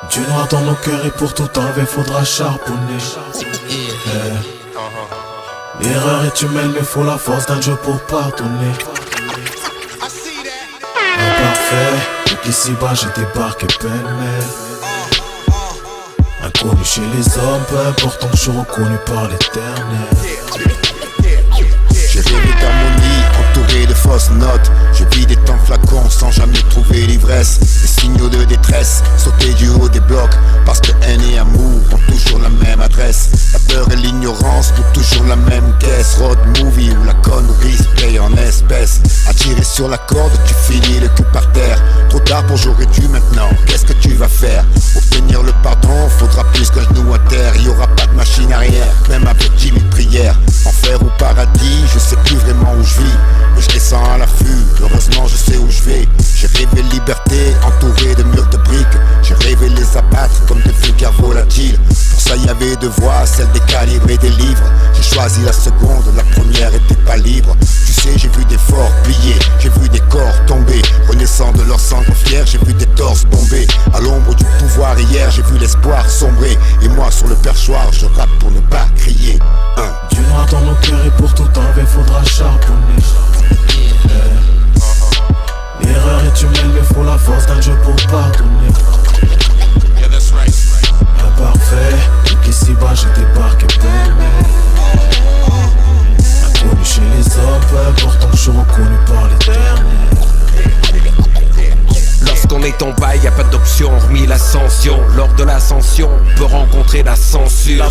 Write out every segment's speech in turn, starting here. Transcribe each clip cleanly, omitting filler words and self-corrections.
Du noir dans nos cœurs et pour tout enlever faudra charbonner. L'erreur est humaine mais faut la force d'un Dieu pour pardonner. Imparfait, donc ici-bas j'ai débarqué pêle-mêle. Inconnu chez les hommes, peu important que je suis reconnu par l'éternel. J'ai rêvé d'harmonie, entouré de fausses notes. Je vis des temps flacons sans jamais trouver l'ivresse. Des signaux de détresse, sauter du haut des blocs. Parce que haine et amour ont toujours la même adresse. La peur et l'ignorance ont toujours la même caisse. Road movie où la connerie se paye en espèces. Attiré sur la corde, tu finis le cul par terre. Trop tard pour j'aurais dû maintenant, qu'est-ce que tu vas faire? Obtenir le pardon, faudra plus qu'un genou à terre. Y'aura pas de machine arrière, même avec 10 000 prières. Enfer ou paradis, je sais plus vraiment où je vis, mais je descends à l'affût, heureusement je sais où je vais. J'ai rêvé liberté, entouré de murs de briques. J'ai rêvé les abattre comme des vulgaires volatiles. Pour ça y avait deux voies, celle des calibres et des livres. J'ai choisi la seconde, la première était pas libre. Tu sais, j'ai vu des forts pliés, j'ai vu des corps tomber, renaissant de leur cendre fière. J'ai vu des torses tomber à l'ombre du pouvoir hier. J'ai vu l'espoir sombrer, et moi sur le perchoir je rappe pour ne pas crier. Du noir dans nos cœurs et pour tout enlever faudra charbonner. L'erreur est humaine mais faut la force d'un Dieu pour pardonner. Imparfait, donc ici-bas j'ai débarqué pêle-mêle. Inconnu chez les hommes, peu important que je suis reconnu par l'éternel. Lorsqu'on est en bas, y a pas d'option hormis l'ascension. Lors de l'ascension, on peut rencontrer la censure.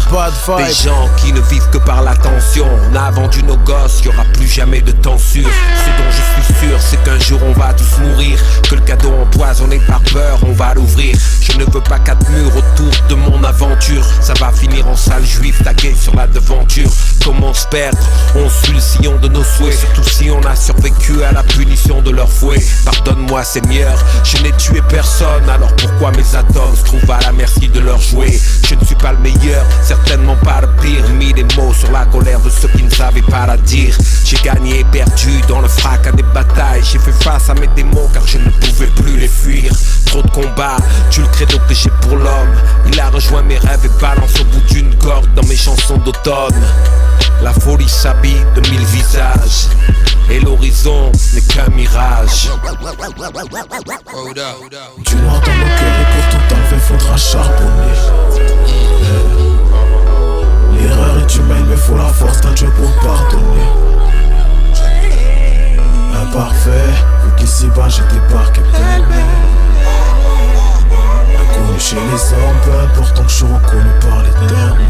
Des gens qui ne vivent que par l'attention. On a vendu nos gosses, y aura plus jamais de temps sûr. Ce dont je suis sûr, c'est qu'un jour on va tous mourir. Que le cadeau empoisonné par peur, on va l'ouvrir. Je ne veux pas 4 murs autour de mon aventure. Ça va finir en salle juive taguée sur la devanture. Comment se perdre? On suit le sillon de nos souhaits. Surtout si on a survécu à la punition de leur fouet. Pardonne-moi Seigneur, je n'ai tué personne, alors pourquoi mes atomes se trouvent à la merci de leurs jouets? Je ne suis pas le meilleur, certainement pas le pire. Mis des mots sur la colère de ceux qui ne savaient pas la dire. J'ai gagné et perdu dans le fracas des batailles. J'ai fait face à mes démons car je ne pouvais plus les fuir. Trop de combats, tu le credo que j'ai pour l'homme. Il a rejoint mes rêves et balance au bout d'une corde dans mes chansons d'automne. La folie s'habille de 1000 visages et l'horizon n'est qu'un mirage. Du noir dans nos cœurs et pour tout enlever faudra charbonner. L'erreur est humaine mais faut la force d'un Dieu pour pardonner. Imparfait, vu qu'ici-bas j'ai débarqué pêle-mêle. Inconnu chez les hommes, peu important que je sois reconnu par l'éternel.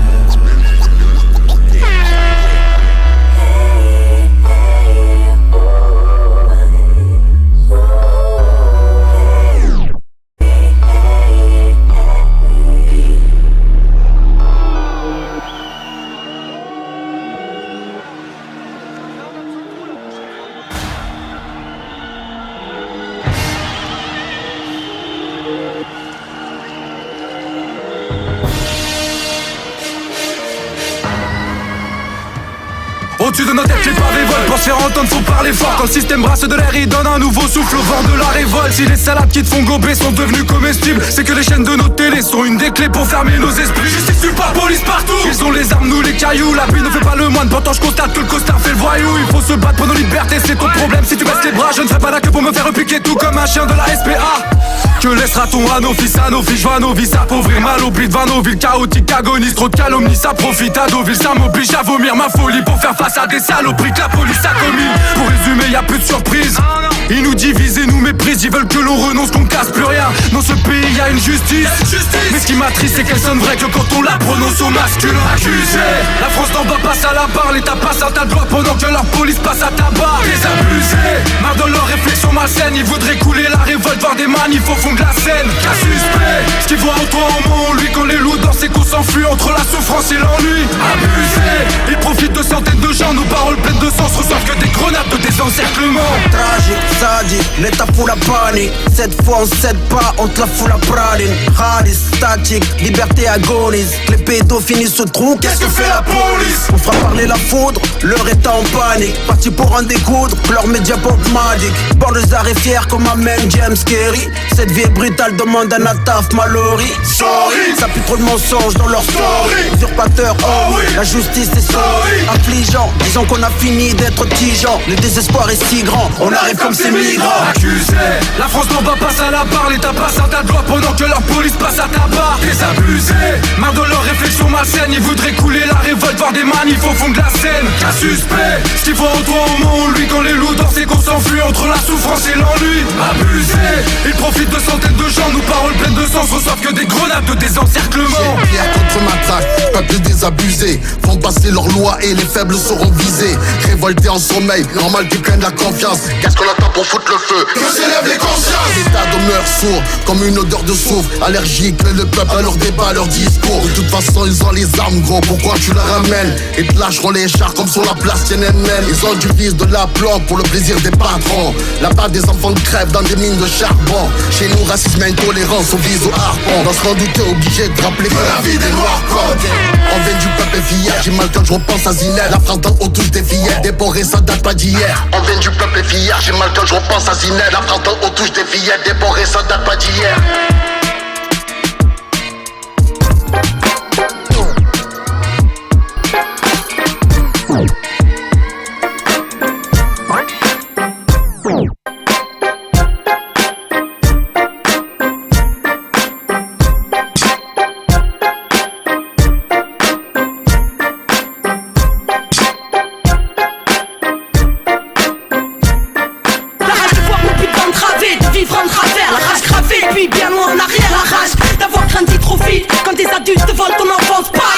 Au-dessus de nos têtes, les pavés volent. Pour se faire entendre, faut parler fort. Quand le système brasse de l'air, il donne un nouveau souffle au vent de la révolte. Si les salades qui te font gober sont devenues comestibles, c'est que les chaînes de nos télés sont une des clés pour fermer nos esprits. Justice nulle part, police partout. Ils ont les armes, nous les cailloux. La pluie ne fait pas le moine, pourtant je constate que le costard fait le voyou. Il faut se battre pour nos libertés, c'est ton problème. Si tu baisses les bras, je ne ferai pas la queue pour me faire repiquer tout comme un chien de la SPA. Que laissera-t-on à nos fils, à nos filles? Je vois nos vies s'appauvrir, mal au pli devant nos villes chaotiques, agonisent. Trop de calomnies, ça profite à Deauville. Ça m'oblige à vomir ma folie pour faire face à des saloperies que la police a commis. Pour résumer, y'a plus de surprise. Ils nous divisent et nous méprisent. Ils veulent que l'on renonce, qu'on casse plus rien. Dans ce pays y'a une justice. Mais ce qui m'attriste c'est qu'elle sonne vraie que quand on la prononce au masculin. Accusé, la France d'en bas passe à la barre. L'État passe à ta droite pendant que leur police passe à ta barre. Les abusés, marre de leurs réflexions malsaines. Ils voudraient couler la révolte, voir des manifs au fond de la scène. Cas suspect, ce qu'ils voient en toi en moi en lui. Quand les loups dansent et qu'on s'enfuit entre la souffrance et l'ennui. Abusé, ils profitent de centaines de gens. Nos paroles pleines de sang se reçoivent que des grenades de désencerclement. Tragique sadique, l'état fout la panique. Cette fois on cède pas, on te la fout la praline. Rallye, statique, liberté agonise. Les pédos finissent au trou, qu'est-ce que fait la police? On fera parler la foudre, leur état en panique. Parti pour en découdre, leur média pop magique. Banlieusard est fier comme amène James Kerry. Cette vie est brutale, demande à Nataf Mallory. Sorry, ça pue trop de mensonges dans leur story. Usurpateur, oh oui, la justice est sorry. Affligeant, disons qu'on a fini d'être tigeant. Le désespoir est si grand, on arrive comme ces migrants. Accusé, la France n'en va pas à la barre. L'État passe à ta doigt pendant que leur police passe à ta barre. Désabusés, marre de leurs réflexions malsaines. Ils voudraient couler la révolte, voir des manifs au fond de la scène. Qu'un suspect, ce qu'il voit en toi au moment où lui, quand les loups dansent et qu'on s'enfuit entre la souffrance et l'ennui. Abusé, ils profitent de centaines de gens, nos paroles pleines de sang reçoivent que des grenades de désencerclement. Pierre contre matraque, peuple désabusé. Font passer leurs lois et les faibles seront visés. Révoltés en sommeil, normal qu'ils prennent la confiance. Qu'est-ce qu'on attend pour foutre le feu? Que s'élèvent les consciences. L'état demeure sourd, comme une odeur de soufre. Allergique, mais le peuple à leur débat, à leur discours. De toute façon ils ont les armes gros, pourquoi tu la ramènes? Ils te lâcheront les chars comme sur la place Tiananmen. Ils ont du vice, de la plomb pour le plaisir des patrons. Là-bas des enfants crèvent dans des mines de charbon. Chez nous racisme et intolérance au vise au harpon. Dans ce monde où t'es obligé de rappeler que la vie des noirs compte. On vient du peuple fier, j'ai mal quand je repense à Zineb. La France dans haut touche des fillettes, déporé ça date pas d'hier. On vient du peuple fier, j'ai mal quand je repense à Zineb. La France dans haut touche des fillettes, déporé ça date pas d'hier.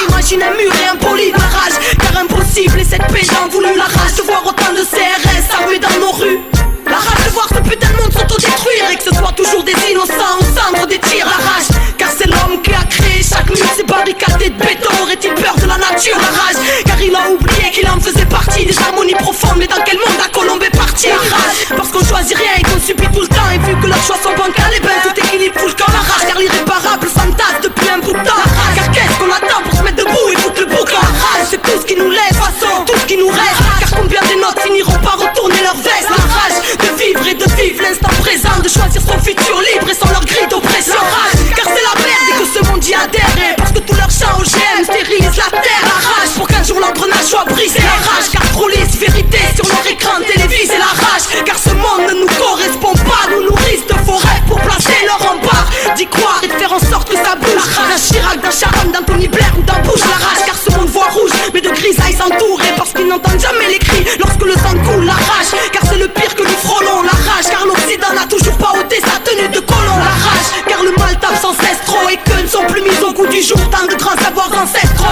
Imagine un mur et impoli de la rage. Car impossible et cette paix j'en voulu. La rage de voir autant de CRS armés dans nos rues. La rage de voir ce putain de monde s'autodétruire. Et que ce soit toujours des innocents au centre des tirs. La rage, car c'est l'homme qui a créé chaque mur. Ces barricadés de béton, aurait-il peur de la nature? La rage, car il a oublié qu'il en faisait partie. Des harmonies profondes, mais dans quel monde la colombe est partie? La rage, parce qu'on choisit rien et qu'on subit tout le temps. Et vu que leurs choix sont bancals, et ben tout équilibre fout le camp. La rage, car l'irréparable s'entasse depuis un bout de temps. La rage, car qu'est-ce qu'on attend pour se mettre debout et foutre le boucan? La rage, c'est tout ce qui nous laisse, façon, tout ce qui nous reste. Car combien de notes finiront par retourner leur veste? La rage, de vivre et de vivre l'instant présent, de choisir son futur libre et sans leur grille d'oppression. La rage, car c'est la merde et que ce monde y adhère. Parce que tout leur chant OGM stérilise la terre. La rage, pour qu'un jour l'engrenage soit brisé. La rage, car trop lisse vérité sur leur écran télévisé. La rage, car ce monde ne nous correspond pas. Nous nourrissent de faux rêves pour placer leur rempart. D'y croire et de faire en sorte que ça bouge. D'un Chirac, d'un Sharon, d'un Tony Blair ou d'un Bush. La rage, car ce monde voit rouge, mais de grisailles s'entoure. Et parce qu'ils n'entendent jamais les cris lorsque le sang coule. La rage, car c'est le pire que nous frôlons. La rage, car l'Occident n'a toujours pas ôté sa tenue de colon. La rage, car le mal tape sans cesse trop. Et que ne sont plus mis au goût du jour tant de grands savoirs ancestraux.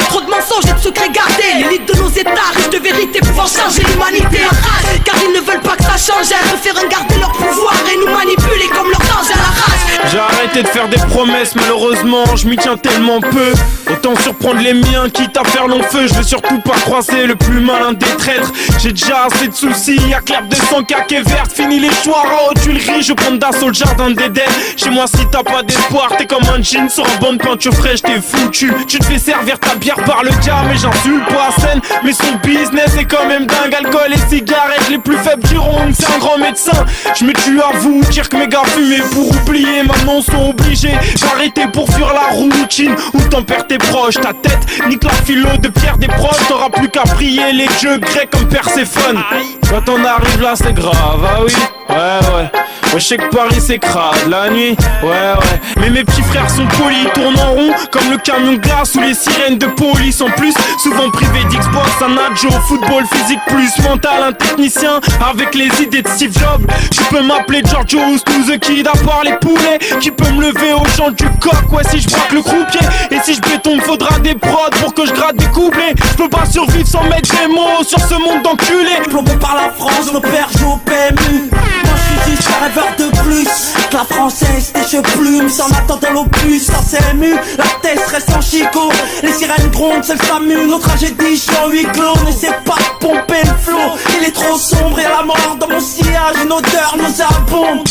Trop de mensonges et de secrets gardés. L'élite de nos états riche de vérité pouvant changer l'humanité. La rage, car ils ne veulent pas que ça change. Elles préfèrent garder leur pouvoir et nous manipuler comme leur ange à la rage. J'ai arrêté de faire des promesses, malheureusement je m'y tiens tellement peu. Autant surprendre les miens, quitte à faire long feu. Je veux surtout pas croiser le plus malin des traîtres. J'ai déjà assez de soucis, y'a clap de sang caquée verte. Fini les choix aux Tuileries, je prends d'assaut le jardin d'Éden. Chez moi si t'as pas d'espoir, t'es comme un jean sur un banc de peinture fraîche, t'es foutu. Tu te fais servir ta bière par le gars, mais j'insulte pas à scène. Mais son business est quand même dingue, alcool et cigarettes. Les plus faibles diront c'est un grand médecin. Je me tue à vous dire que mes gars fumaient pour oublier. Maintenant sont obligés d'arrêter pour fuir la routine. Où t'en perds tes proches, ta tête nique la philo de Pierre des proches. T'auras plus qu'à prier les dieux grecs comme Perséphone. Quand on arrive là c'est grave, ah oui. Ouais. Je sais que Paris c'est crade la nuit, ouais. Mais mes petits frères sont polis, tournent en rond comme le camion de glace ou les sirènes de police. En plus, souvent privé d'Xbox, un adjo, football, physique plus mental, un technicien avec les idées de Steve Jobs. Tu peux m'appeler George House to the Kid, à part les poulets qui peut me lever au chant du coq. Ouais, si je braque le croupier et si je béton, faudra des prods pour que je gratte des couplets. Je peux pas survivre sans mettre des mots sur ce monde d'enculés. Plombé par la France, nos pères jouent au PMU. Moi je suis plus, un rêveur de plus. Que la française des cheveux plumes, s'en attendant l'opus, ça s'est ému. La tête reste en chicot, les sirènes grondent, c'est le SAMU. Nos tragédies, je suis en huis clos, n'essaie pas de pomper le flot. Il est trop sombre et la mort dans mon sillage, une odeur nauséabonde.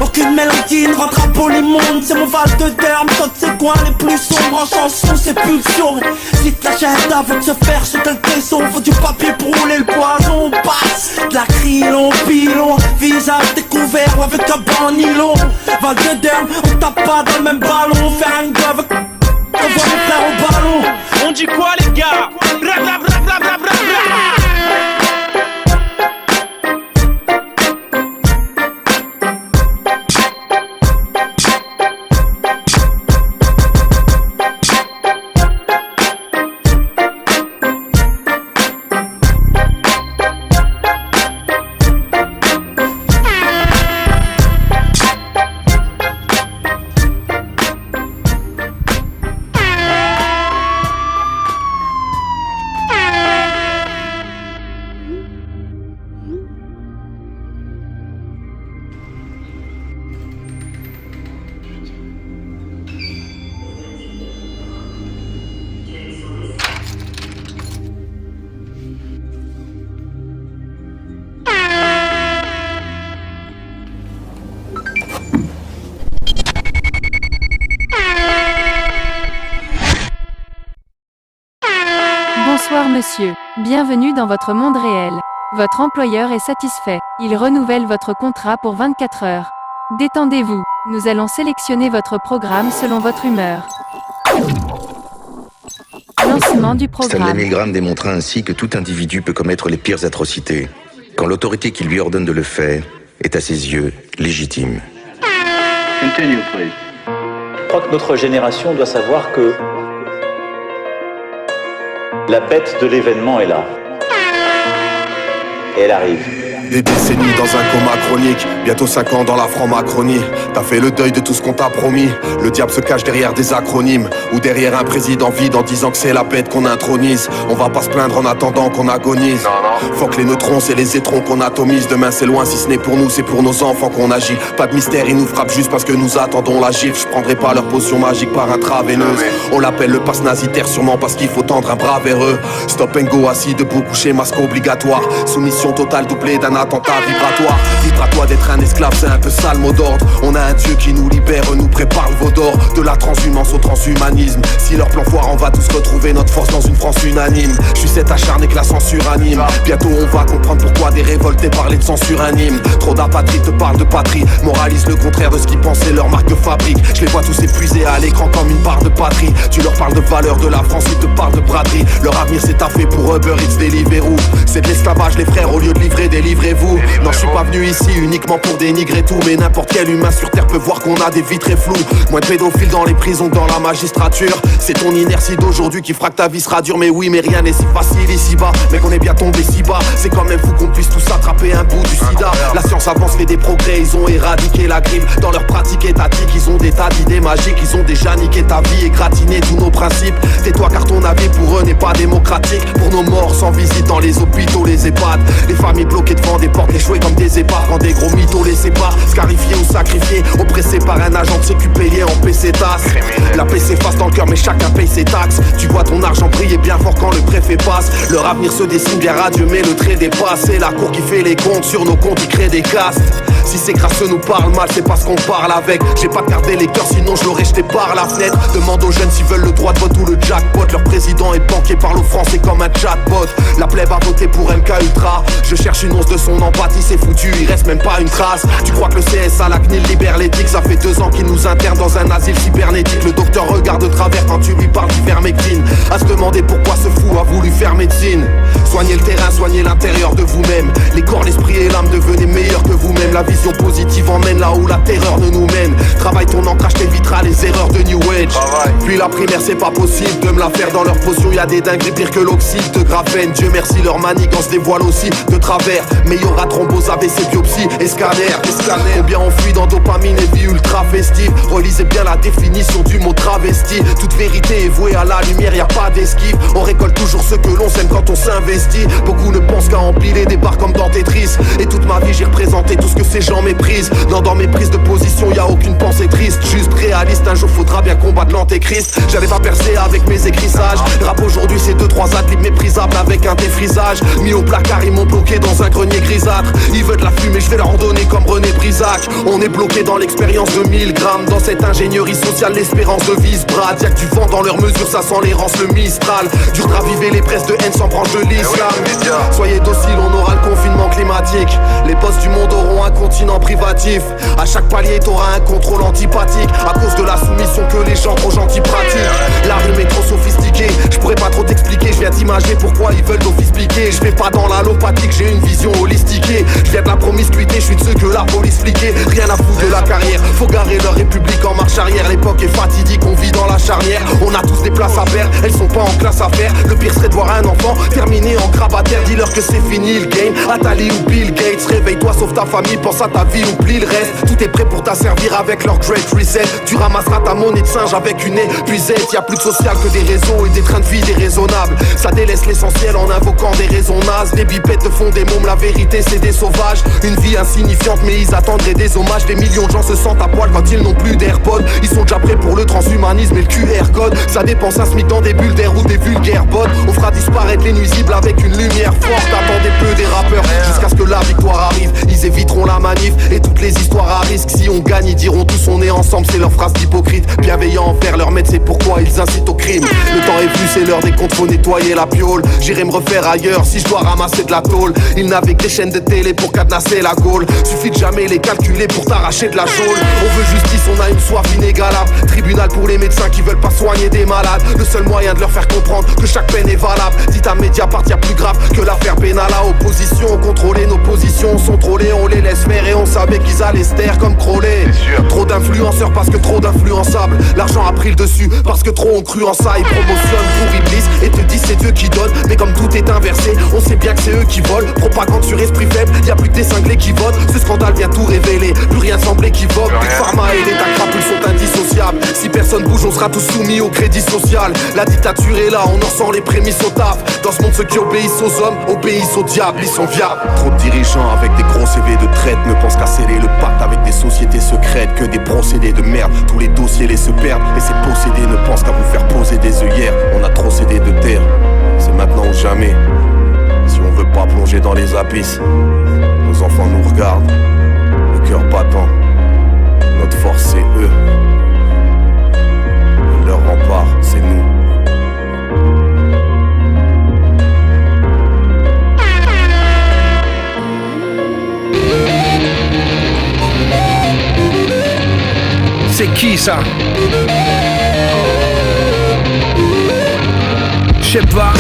Aucune mélodie ne rentre à Polymonde. C'est mon val de derme, saute ses coins les plus sombres. En chanson, c'est pulsion. Vite la chaîne avant de se faire sauter le caisson. Faut du papier pour rouler le poison. On passe de la crylon, pilon. Visage découvert ou avec un banc nylon. Val de derme, on tape pas dans le même ballon. Faire un go avec on voit mes frères au ballon. On dit quoi les gars? Bla bla bla bla bla bla bla. Bonsoir monsieur, bienvenue dans votre monde réel. Votre employeur est satisfait, il renouvelle votre contrat pour 24 heures. Détendez-vous, nous allons sélectionner votre programme selon votre humeur. Lancement du programme. Stanley Milgram démontra ainsi que tout individu peut commettre les pires atrocités, quand l'autorité qui lui ordonne de le faire est à ses yeux légitime. Continue, please. Je crois que notre génération doit savoir que la bête de l'événement est là. Et elle arrive. Des décennies dans un coma chronique, bientôt 5 ans dans la franc-macronie. T'as fait le deuil de tout ce qu'on t'a promis. Le diable se cache derrière des acronymes, ou derrière un président vide en disant que c'est la bête qu'on intronise. On va pas se plaindre en attendant qu'on agonise. Faut que les neutrons c'est les étrons qu'on atomise. Demain c'est loin, si ce n'est pour nous, c'est pour nos enfants qu'on agit. Pas de mystère, ils nous frappent juste parce que nous attendons la gifle. Je prendrai pas leur potion magique par intraveineuse. On l'appelle le pass nazitaire sûrement parce qu'il faut tendre un bras vers eux. Stop and go, assis debout, couché, masque obligatoire. Soumission totale doublée d'un attentat vibratoire. Libre à toi d'être un esclave, c'est un peu ça le mot d'ordre. On a un Dieu qui nous libère, nous prépare le veau d'or. De la transhumance au transhumanisme. Si leur plan foire, on va tous retrouver notre force dans une France unanime. Je suis cet acharné que la censure anime. Bientôt on va comprendre pourquoi des révoltés parlaient de censure anime. Trop d'apatrides te parlent de patrie, moralisent le contraire de ce qu'ils pensaient leur marque de fabrique. Je les vois tous épuisés à l'écran comme une part de patrie. Tu leur parles de valeur de la France, ils te parlent de braderie. Leur avenir c'est taffé pour Uber Eats, Deliveroo. C'est de l'esclavage les frères, au lieu de livrer, délivrez-vous. Non, je suis pas venu ici uniquement pour dénigrer tout, mais n'importe quel humain sur terre peut voir qu'on a des vies très floues. Moins de pédophiles dans les prisons que dans la magistrature. C'est ton inertie d'aujourd'hui qui fera que ta vie sera dure. Mais oui, mais rien n'est si facile ici-bas. Mais qu'on est bien tombé si bas, c'est quand même fou qu'on puisse tous attraper un bout du sida. La science avance, fait des progrès, ils ont éradiqué la grippe. Dans leur pratique étatique, ils ont des tas d'idées magiques. Ils ont déjà niqué ta vie et gratiné tous nos principes. Tais-toi car ton avis pour eux n'est pas démocratique. Pour nos morts sans visite dans les hôpitaux, les EHPAD. Les familles bloquées devant des portes, échouées comme des épards. Quand des gros mythos les séparent, scarifiés ou sacrifiés, oppressés par un agent de sécu payé en PC tasse. La paix s'efface dans le cœur mais chacun paye ses taxes. Tu vois ton argent briller bien fort quand le préfet passe. Leur avenir se dessine bien radieux mais le trait dépasse. C'est la cour qui fait les comptes, sur nos comptes ils créent des castes. Si ces crasseux nous parlent mal, c'est parce qu'on parle avec. J'ai pas de carte d'électeur sinon je l'aurais jeté par la fenêtre. Demande aux jeunes s'ils veulent le droit de vote ou le jackpot. Leur président est banquier, parle aux Français comme un chatbot. La plèbe a voté pour MK Ultra. Je cherche une once de son empathie, c'est foutu, il reste même pas une trace. Tu crois que le CSA, la CNIL libère l'éthique? Ça fait 2 ans qu'il nous interne dans un asile cybernétique. Le docteur regarde de travers quand tu lui parles d'ivermectine. À se demander pourquoi ce fou a voulu faire médecine. Soignez le terrain, soignez l'intérieur de vous-même. Les corps, l'esprit et l'âme, devenez meilleurs que vous-même. La vision positive emmène là où la terreur ne nous mène. Travaille ton ancrage, t'éviteras les erreurs de New Age. Puis la primaire, c'est pas possible de me la faire dans leur potion. Y'a des dingueries pires que l'oxyde de graphène. Dieu merci, leur manigance dévoile aussi de travers. Mais y'aura thrombose, AVC, biopsie et scanner. Combien on fuit dans dopamine et vie ultra festive. Relisez bien la définition du mot travesti. Toute vérité est vouée à la lumière, y a pas d'esquive. On récolte toujours ce que l'on sème quand on s'investit. Beaucoup ne pensent qu'à empiler des barres comme dans Tetris. Et toute ma vie j'ai représenté tout ce que ces gens méprisent. Non, dans mes prises de position y a aucune pensée triste. Juste réaliste, un jour faudra bien combattre l'antéchrist. J'allais pas percer avec mes écrissages. Rap aujourd'hui c'est 2-3 adlibs méprisables avec un défrisage. Mis au placard ils m'ont bloqué dans un grenier grisâtre. Ils veulent de la fumée, je vais leur en donner comme René Brisac. On est bloqué dans l'expérience de 1000 grammes. Dans cette ingénierie sociale, l'espérance de Vice-Brad. Y'a que du vent dans leurs mesures, ça sent l'errance, le Mistral. Dur de raviver les presses de haine sans branche de l'islam. Soyez dociles, on aura le confinement climatique. Les boss du monde auront un continent privatif. À chaque palier t'auras un contrôle antipathique. À cause de la soumission que les gens trop gentils pratiquent. La rime est trop sophistiquée, je pourrais pas trop t'expliquer. Je viens t'imager pourquoi ils veulent d'office piquer. Je vais pas dans l'allopathique, j'ai une vision holistiquée. Je viens de la promiscuité, je suis de ceux que la police fliquait. Rien à foutre de la carrière, faut garer leur république en marche arrière. L'époque est fatidique, on vit dans la charnière. On a tous des places à perdre, elles sont pas en classe à faire. Le pire serait de voir un enfant terminer en grabataire. Dis-leur que c'est fini le game, Atali ou Bill Gates. Réveille-toi, sauve ta famille, pense à ta vie, oublie le reste. Tout est prêt pour t'asservir avec leur great reset. Tu ramasseras ta monnaie de singe avec une épuisette. Y'a plus de social que des réseaux et des trains de vie déraisonnables. Ça délaisse l'essentiel en invoquant des raisons nazes. Des bipettes font des mômes, la vérité c'est des sauvages. Une vie insignifiante mais ils attendraient des hommages. Des millions de gens se sentent à poil quand ils n'ont plus d'AirPods. Ils sont déjà prêts pour le transhumanisme et le QR code. Ça dépense un SMIC dans des bulles d'air ou des vulgaires bots. On fera disparaître les nuisibles avec une lumière forte. Attendez peu des rappeurs jusqu'à ce que la victoire arrive. Ils éviteront la manif et toutes les histoires à risque. Si on gagne ils diront tous on est ensemble, c'est leur phrase d'hypocrite. Bienveillants envers leur maître, c'est pourquoi ils incitent au crime. Le temps est venu, c'est l'heure des comptes, faut nettoyer la piole. J'irai me refaire ailleurs si je dois ramasser de la tôle. Ils n'avaient que des chaînes de télé pour cadenasser la Gaule. Suffit de jamais les calculer pour t'arracher de la geôle. On veut justice, on a une soif inégalable. Tribunal pour les médecins qui veulent pas soigner des malades. Le seul moyen de leur faire comprendre que chaque peine est valable. Dites à Mediapart, y'a plus grave que l'affaire pénale à opposition. Contrôler nos positions, sont trollés, on les laisse faire. Et on savait qu'ils allaient se taire comme Crowley. Trop d'influenceurs parce que trop d'influençables. L'argent a pris le dessus parce que trop ont cru en ça. Ils promotionnent pour Iblis et te disent c'est Dieu qui donne. Mais comme tout est inversé, on sait bien que c'est eux qui volent. Propagande sur esprit faible, y'a plus que des cinglés qui votent. Ce scandale vient tout révéler, plus rien semble équivoque. Big Pharma et l'État crapule sont indissociables. Si personne bouge, on sera tous soumis au crédit social. La dictature est là, on en sent les prémices au taf. Dans ce monde, ceux qui obéissent aux hommes obéissent au diable, ils sont viables. Trop de dirigeants avec des gros CV de traite ne pensent qu'à sceller le pacte avec des sociétés secrètes. Que des procédés de merde, tous les dossiers les se perdent. Et ces possédés ne pensent qu'à vous faire poser des œillères. On a trop cédé de terre, c'est maintenant ou jamais. Si on veut pas plonger dans les abysses, nos enfants nous regardent, le cœur battant. Notre force c'est eux, et leur rempart c'est nous. C'est qui ça? Je sais pas.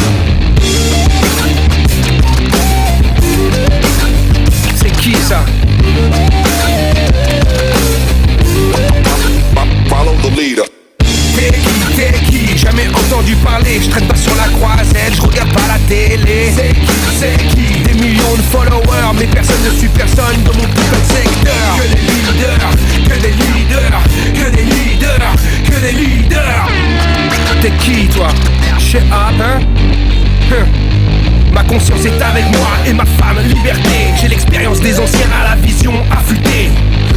C'est qui ça? Follow the leader. T'es qui? Jamais entendu parler. Je traîne pas sur la croisette, je regarde pas la télé. C'est qui? Des millions de followers, mais personne ne suit personne dans mon putain de secteur. Que des leaders, que des leaders, que des leaders, que des leaders. T'es qui toi? Shut up, hein? Ma conscience est avec moi et ma femme liberté. J'ai l'expérience des anciens à la vision affûtée.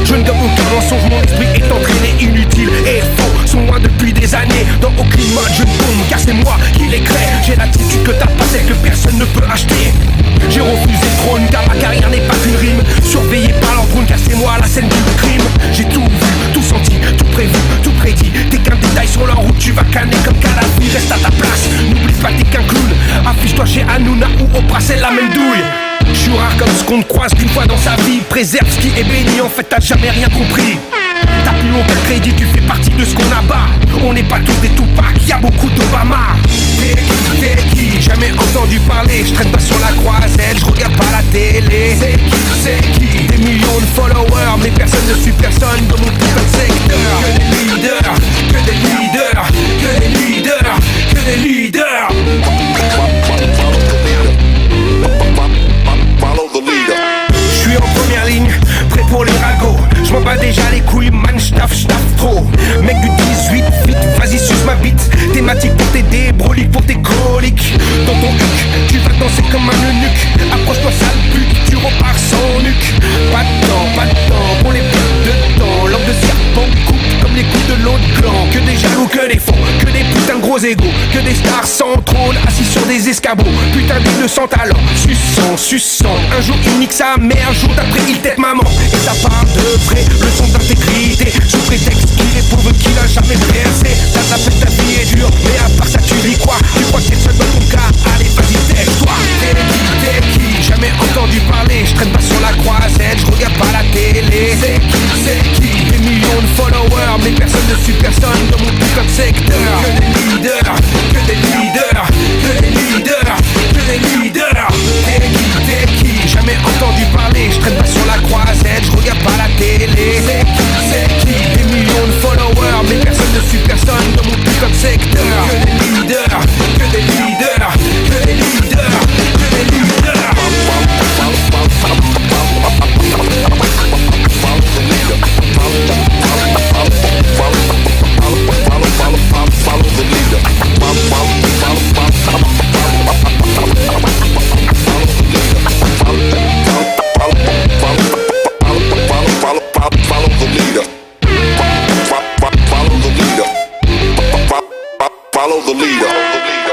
Je ne donne aucun mensonge, mon esprit est entraîné, inutile et faux. Sont loin depuis des années, dans aucune mode je ne tombe, car c'est moi qui les crée. J'ai l'attitude que t'as pas, celle que personne ne peut acheter. J'ai refusé le trône car ma carrière n'est pas qu'une rime. Surveillé par l'empreinte car c'est moi la scène du crime. J'ai tout vu, tout senti, tout prévu, tout prédit. T'es qu'un détail sur la route, tu vas canner comme Kadhafi. Reste à ta place, n'oublie pas t'es qu'un clown. Affiche-toi chez Hanouna ou Oprah, c'est la même douille. Je suis rare comme ce qu'on ne croise qu'une fois dans sa vie. Préserve ce qui est béni, en fait t'as jamais rien compris. T'as plus aucun crédit, tu fais partie de ce qu'on abat. On n'est pas tous des Tupac, y'a beaucoup d'Obama. T'es qui? Jamais entendu parler. Je traîne pas sur la croisette, je regarde pas la télé. C'est qui? Des millions de followers, mais personne ne suit personne dans mon putain de secteur. Que des leaders, que des leaders, que des leaders, que des leaders. Je suis en première ligne, prêt pour les ragots. Je m'en bats déjà les couilles, man, j'taffe égaux, que des stars sans trône, assis sur des escabeaux. Putain d'île sans talent, suçant. Un jour il nique sa mère, jour d'après il tête maman. Et ça part de vrai, leçon d'intégrité. Sous prétexte qu'il est pauvre, qu'il a jamais percé. Ta pète, ta vie est dure, mais à part ça tu ris quoi? Tu crois que t'es seul dans ton cas? Allez vas-y tais-toi. T'es qui? Jamais entendu parler. Je traîne pas sur la croisette, je regarde pas la télé. C'est qui? Des millions de followers, mais personne ne suit personne dans mon putain de secteur. Que des leaders, que des leaders, que des leaders, que des leaders. T'es qui? Jamais entendu parler. Je traîne pas sur la croisette, je regarde pas la télé. C'est qui? Des millions de followers, mais personne ne suit personne dans mon putain de secteur. Que des leaders, que des leaders, que des leaders, que des leaders. Follow the leader.